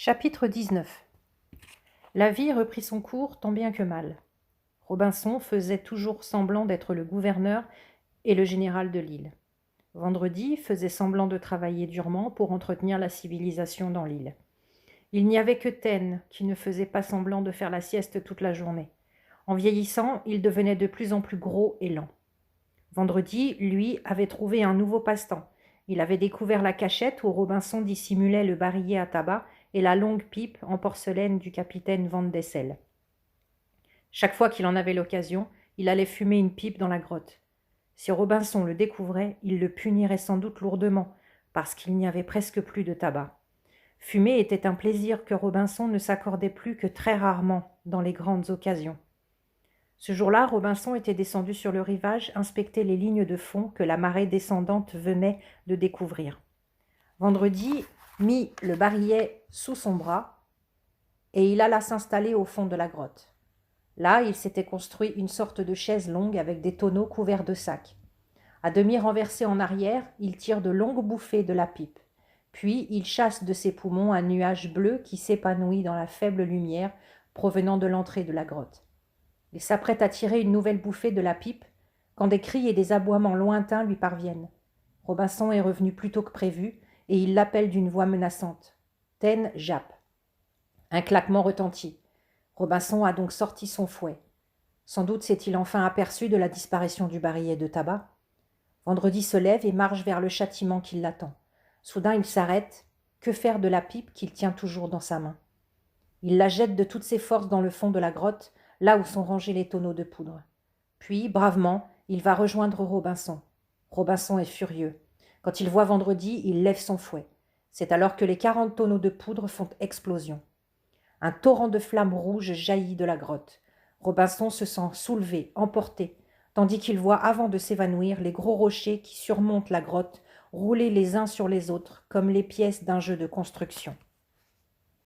Chapitre 19. La vie reprit son cours tant bien que mal. Robinson faisait toujours semblant d'être le gouverneur et le général de l'île. Vendredi faisait semblant de travailler durement pour entretenir la civilisation dans l'île. Il n'y avait que Taine qui ne faisait pas semblant de faire la sieste toute la journée. En vieillissant, il devenait de plus en plus gros et lent. Vendredi, lui, avait trouvé un nouveau passe-temps. Il avait découvert la cachette où Robinson dissimulait le barillet à tabac et la longue pipe en porcelaine du capitaine Van Dessel. Chaque fois qu'il en avait l'occasion, il allait fumer une pipe dans la grotte. Si Robinson le découvrait, il le punirait sans doute lourdement, parce qu'il n'y avait presque plus de tabac. Fumer était un plaisir que Robinson ne s'accordait plus que très rarement dans les grandes occasions. Ce jour-là, Robinson était descendu sur le rivage inspecter les lignes de fond que la marée descendante venait de découvrir. Vendredi mit le barillet sous son bras et il alla s'installer au fond de la grotte. Là, il s'était construit une sorte de chaise longue avec des tonneaux couverts de sacs. À demi renversé en arrière, il tire de longues bouffées de la pipe. Puis il chasse de ses poumons un nuage bleu qui s'épanouit dans la faible lumière provenant de l'entrée de la grotte. Il s'apprête à tirer une nouvelle bouffée de la pipe quand des cris et des aboiements lointains lui parviennent. Robinson est revenu plus tôt que prévu et il l'appelle d'une voix menaçante. « Taine jappe !» Un claquement retentit. Robinson a donc sorti son fouet. Sans doute s'est-il enfin aperçu de la disparition du barillet de tabac. Vendredi se lève et marche vers le châtiment qui l'attend. Soudain il s'arrête. Que faire de la pipe qu'il tient toujours dans sa main ? Il la jette de toutes ses forces dans le fond de la grotte, là où sont rangés les tonneaux de poudre. Puis, bravement, il va rejoindre Robinson. Robinson est furieux. Quand il voit Vendredi, il lève son fouet. C'est alors que les 40 tonneaux de poudre font explosion. Un torrent de flammes rouges jaillit de la grotte. Robinson se sent soulevé, emporté, tandis qu'il voit avant de s'évanouir les gros rochers qui surmontent la grotte rouler les uns sur les autres comme les pièces d'un jeu de construction.